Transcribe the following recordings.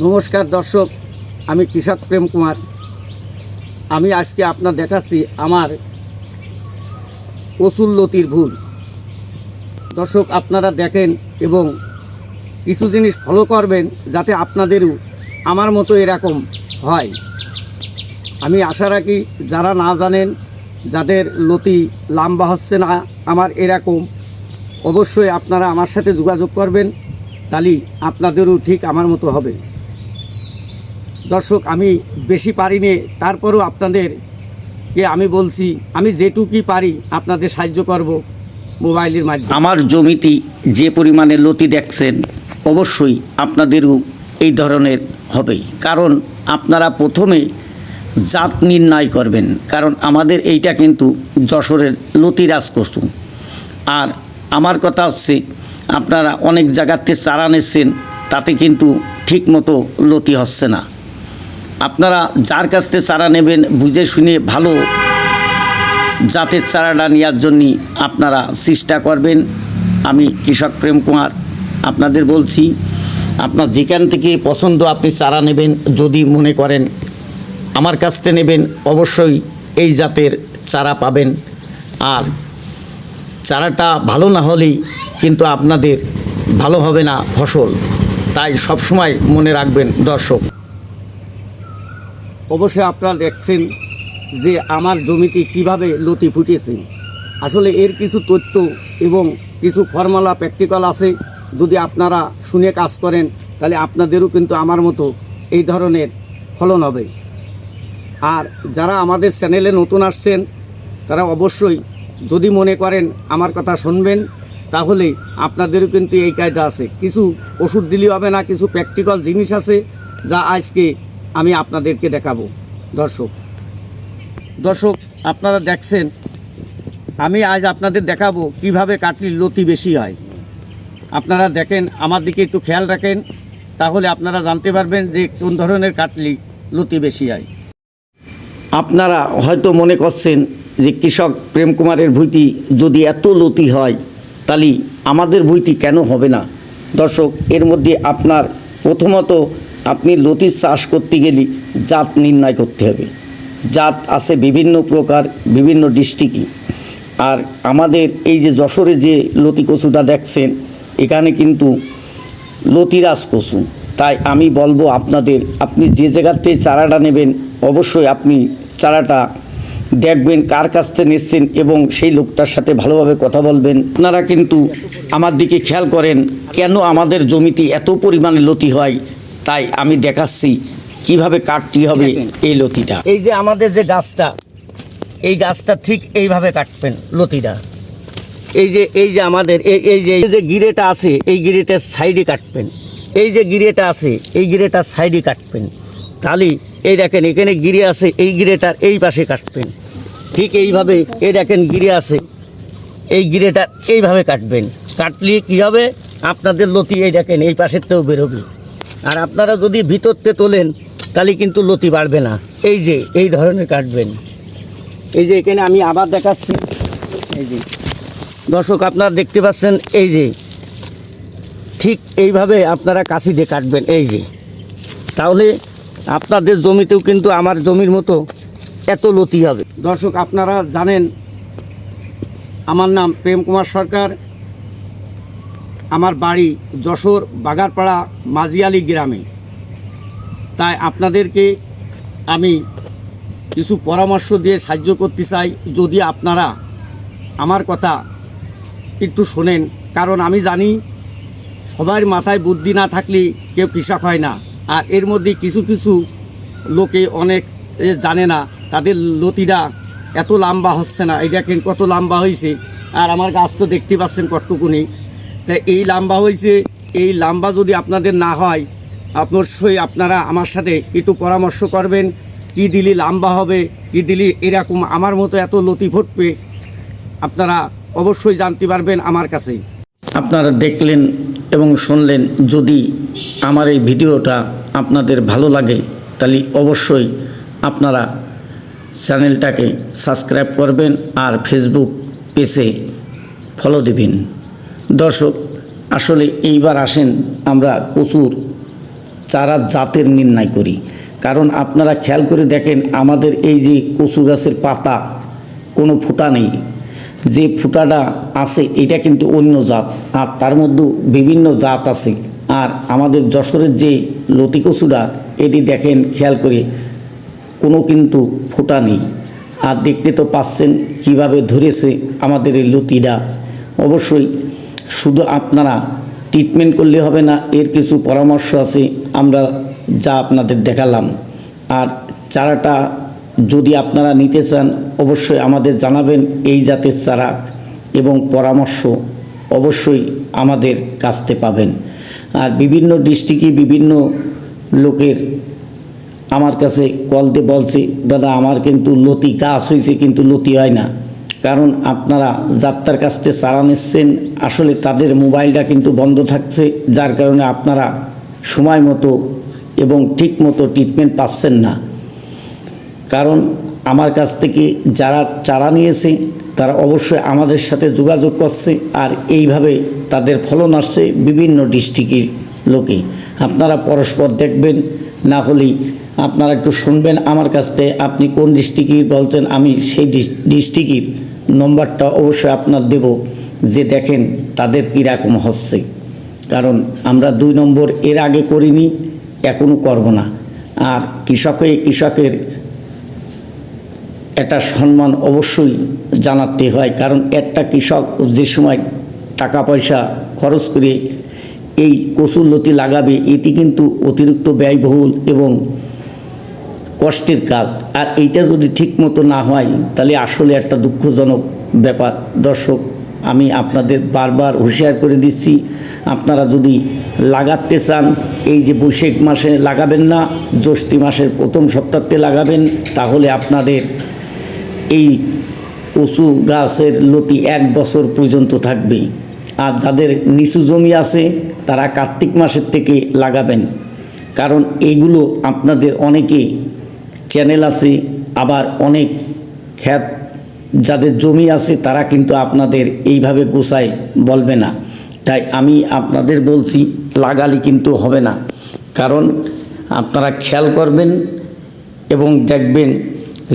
নমস্কার দর্শক, আমি কৃষক প্রেম কুমার। আমি আজকে আপনার দেখাচ্ছি আমার কচুর লতির ভুল। দর্শক আপনারা দেখেন এবং কিছু জিনিস ফলো করবেন যাতে আপনাদেরও আমার মতো এরকম হয়। আমি আশা রাখি যারা না জানেন, যাদের লতি লম্বা হচ্ছে না আমার এরকম, অবশ্যই আপনারা আমার সাথে যোগাযোগ করবেন, তাহলে আপনাদেরও ঠিক আমার মতো হবে। দর্শক আমি বেশি পারিনি, তারপরেও আপনাদেরকে আমি বলছি আমি যেটুকুই পারি আপনাদের সাহায্য করব মোবাইলের মাধ্যমে। আমার জমিতে যে পরিমাণে লতি দেখছেন অবশ্যই আপনাদেরও এই ধরনের হবে, কারণ আপনারা প্রথমে জাত নির্ণয় করবেন, কারণ আমাদের এইটা কিন্তু যশোরের লতিরাজ কচু। আর আমার কথা হচ্ছে আপনারা অনেক জায়গাতে চারা নিচ্ছেন, তাতে কিন্তু ঠিক মতো লতি হচ্ছে না। আপনারা যার কাছ থেকে চারা নেবেন বুঝে শুনে ভালো জাতের চারাটা নেওয়ার জন্য আপনারা চেষ্টা করবেন। আমি কৃষক প্রেম কুমার আপনাদের বলছি, আপনার যেখান থেকে পছন্দ আপনি চারা নেবেন, যদি মনে করেন আমার কাছ থেকে নেবেন অবশ্যই এই জাতের চারা পাবেন। আর চারাটা ভালো না হলেই কিন্তু আপনাদের ভালো হবে না ফসল, তাই সবসময় মনে রাখবেন দর্শক। অবশ্যই আপনারা দেখছেন যে আমার জমিতে কিভাবে লতি ফুটেছে। আসলে এর কিছু তথ্য এবং কিছু ফর্মুলা প্র্যাকটিক্যাল আছে, যদি আপনারা শুনে কাজ করেন তাহলে আপনাদেরও কিন্তু আমার মতো এই ধরনের ফলন হবে। আর যারা আমাদের চ্যানেলে নতুন আসছেন তারা অবশ্যই যদি মনে করেন আমার কথা শুনবেন, তাহলে আপনাদেরও কিন্তু এই কায়দা আছে। কিছু ওষুধ দিলেই হবে না, কিছু প্র্যাকটিক্যাল জিনিস আছে যা আজকে আমি আপনাদেরকে দেখাবো। দর্শক আপনারা দেখছেন, আমি আজ আপনাদের দেখাবো কিভাবে কাটলে লতি বেশি হয়। আপনারা দেখেন, আমার দিকে একটু খেয়াল রাখেন, তাহলে আপনারা জানতে পারবেন যে কোন ধরনের কাটলি লতি বেশি হয়। আপনারা হয়তো মনে করছেন যে কৃষক প্রেম কুমারের ভুঁইটি যদি এত লতি হয় তাহলে আমাদের ভুঁইটি কেন হবে না। দর্শক, এর মধ্যে আপনার প্রথমত আপনি লতির চাষ করতে গেলে জাত নির্ণয় করতে হবে। জাত আছে বিভিন্ন প্রকার, বিভিন্ন ডিস্ট্রিক্টই। আর আমাদের এই যে যশোরে যে লতি কচুটা দেখছেন, এখানে কিন্তু লতিরাজ কচু। তাই আমি বলবো আপনাদের, আপনি যে জায়গাতে চারাটা নেবেন অবশ্যই আপনি চারাটা দেখবেন কার কাছ থেকে নিচ্ছেন এবং সেই লোকটার সাথে ভালোভাবে কথা বলবেন। আপনারা কিন্তু আমার দিকে খেয়াল করেন, কেন আমাদের জমিতে এত পরিমাণে লতি হয়, তাই আমি দেখাচ্ছি কিভাবে কাটতে হবে এই লতিটা। এই যে আমাদের যে গাছটা, এই গাছটা ঠিক এইভাবে কাটবেন লতিটা। এই যে আমাদের এই যে গিরেটা আছে, এই গিরেটার সাইডে কাটবেন। এই যে গিরেটা আছে, এই গিরেটার সাইডে কাটবেন। তাহলে এই দেখেন এখানে গিরে আছে, এই গিরেটার এই পাশে কাটবেন। ঠিক এইভাবে এই দেখেন গিরে আছে, এই গিরেটা এইভাবে কাটবেন। কাটলে কী হবে, আপনাদের লতি এই দেখেন এই পাশেরতেও বেরোবে। আর আপনারা যদি ভিতরতে তোলেন তাহলে কিন্তু লতি বাড়বে না। এই যে এই ধরনের কাটবেন। এই যে এখানে আমি আবার দেখাচ্ছি, এই যে দর্শক আপনারা দেখতে পাচ্ছেন, এই যে ঠিক এইভাবে আপনারা কাঁচি দিয়ে কাটবেন। এই যে, তাহলে আপনাদের জমিতেও কিন্তু আমার জমির মতো এত লতি হবে। দর্শক আপনারা জানেন আমার নাম প্রেম কুমার সরকার, আমার বাড়ি যশোর বাগারপাড়া মাঝিয়ালি গ্রামে। তাই আপনাদেরকে আমি কিছু পরামর্শ দিয়ে সাহায্য করতে চাই, যদি আপনারা আমার কথা একটু শোনেন। কারণ আমি জানি সবার মাথায় বুদ্ধি না থাকলে কেউ কৃষক হয় না। আর এর মধ্যে কিছু কিছু লোকে অনেক জানে না, তাদের লতিটা এত লম্বা হচ্ছে না। এই দেখেন কত লম্বা হয়েছে, আর আমার গাছ তো দেখতে পাচ্ছেন কতটুকুনি। তাই এই লম্বা হয়েছে, এই লম্বা যদি আপনাদের না হয় অবশ্যই আপনারা আমার সাথে একটু পরামর্শ করবেন, কি দিলে লম্বা হবে, কি দিলে এরকম আমার মতো এত লতি ফুটবে, আপনারা অবশ্যই জানতে পারবেন আমার কাছে। আপনারা দেখলেন এবং শুনলেন, যদি আমার এই ভিডিওটা আপনাদের ভালো লাগে তাহলে অবশ্যই আপনারা চ্যানেলটাকে সাবস্ক্রাইব করবেন আর ফেসবুক পেজে ফলো দিবেন। দর্শক আসলে এইবার আসেন আমরা কচুর চারার জাতের নির্ণয় করি। কারণ আপনারা খেয়াল করে দেখেন আমাদের এই যে কচু গাছের পাতা কোনো ফুটা নেই, যে ফুটাটা আছে এটা কিন্তু অন্য জাত, আর তার মধ্যে বিভিন্ন জাত আছে। আর আমাদের যশোরের যে লতি কচুটা এটি দেখেন খেয়াল করে কোনো কিন্তু ফোঁটা নেই। আর দেখতে তো পাচ্ছেন কিভাবে ধরেছে আমাদের এই লতিটা। অবশ্যই শুধু আপনারা ট্রিটমেন্ট করলে হবে না, এর কিছু পরামর্শ আছে আমরা যা আপনাদের দেখালাম। আর চারাটা যদি আপনারা নিতে চান অবশ্যই আমাদের জানাবেন, এই জাতের চারা এবং পরামর্শ অবশ্যই আমাদের কাছ থেকে পাবেন। আর বিভিন্ন ডিস্ট্রিক্টে বিভিন্ন লোকের আমার কাছে কল দিয়ে বলছে, দাদা আমার কিন্তু লতি গাছ হয়েছে কিন্তু লতি হয় না। কারণ আপনারা যাত্রার কাছ থেকে চারা নিচ্ছেন, আসলে তাদের মোবাইলটা কিন্তু বন্ধ থাকছে, যার কারণে আপনারা সময় মতো এবং ঠিক মতো ট্রিটমেন্ট পাচ্ছেন না। কারণ আমার কাছ থেকে যারা চারা নিয়েছে তারা অবশ্যই আমাদের সাথে যোগাযোগ করছে, আর এইভাবে তাদের ফলন আসছে বিভিন্ন ডিস্ট্রিক্টের লোকে। আপনারা পরস্পর দেখবেন, না হলেই আপনারা একটু শুনবেন আমার কাছ থেকে, আপনি কোন ডিস্ট্রিক্টের বলছেন, আমি সেই ডিস্ট্রিক্টের নম্বরটা অবশ্যই আপনার দেব, যে দেখেন তাদের কীরকম হচ্ছে। কারণ আমরা 2 নম্বর এর আগে করিনি, এখনও করব না। আর কৃষকের একটা সম্মান অবশ্যই জানাতে হয়, কারণ একটা কৃষক যে সময় টাকা পয়সা খরচ করে এই কচুর লতি লাগাবে, এটি কিন্তু অতিরিক্ত ব্যয়বহুল এবং কষ্টের কাজ। আর এইটা যদি ঠিক মতো না হয় তাহলে আসলে একটা দুঃখজনক ব্যাপার। দর্শক, আমি আপনাদের বারবার হুঁশিয়ার করে দিচ্ছি, আপনারা যদি লাগাতে চান এই যে বৈশাখ মাসে লাগাবেন না, জ্যৈষ্ঠ মাসের প্রথম সপ্তাহতে লাগাবেন, তাহলে আপনাদের এই কচু গাছের লতি 1 বছর পর্যন্ত থাকবে। আর যাদের নিচু জমি আছে তারা কার্তিক মাসের থেকে লাগাবেন, কারণ এইগুলো আপনাদের অনেকে চ্যানেল আছে, আবার অনেক ক্ষেত যাদের জমি আছে তারা কিন্তু আপনাদের এইভাবে গোছায় বলবে না। তাই আমি আপনাদের বলছি লাগালে কিন্তু হবে না। কারণ আপনারা খেয়াল করবেন এবং দেখবেন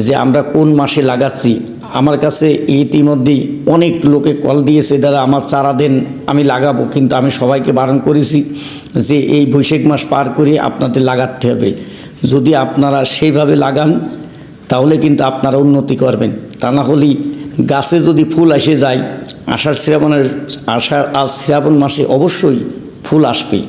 যে আমরা কোন মাসে লাগাচ্ছি। আমার কাছে ইতিমধ্যেই অনেক লোকে কল দিয়েছে, দাদা আমার চারা দেন আমি লাগাবো, কিন্তু আমি সবাইকে বারণ করেছি যে এই বৈশাখ মাস পার করে আপনাদের লাগাতে হবে। যদি আপনারা সেইভাবে লাগান তাহলে কিন্তু আপনারা উন্নতি করবেন, তা না হলেই গাছে যদি ফুল এসে যায়, আষাঢ় শ্রাবণ মাসে অবশ্যই ফুল আসবে।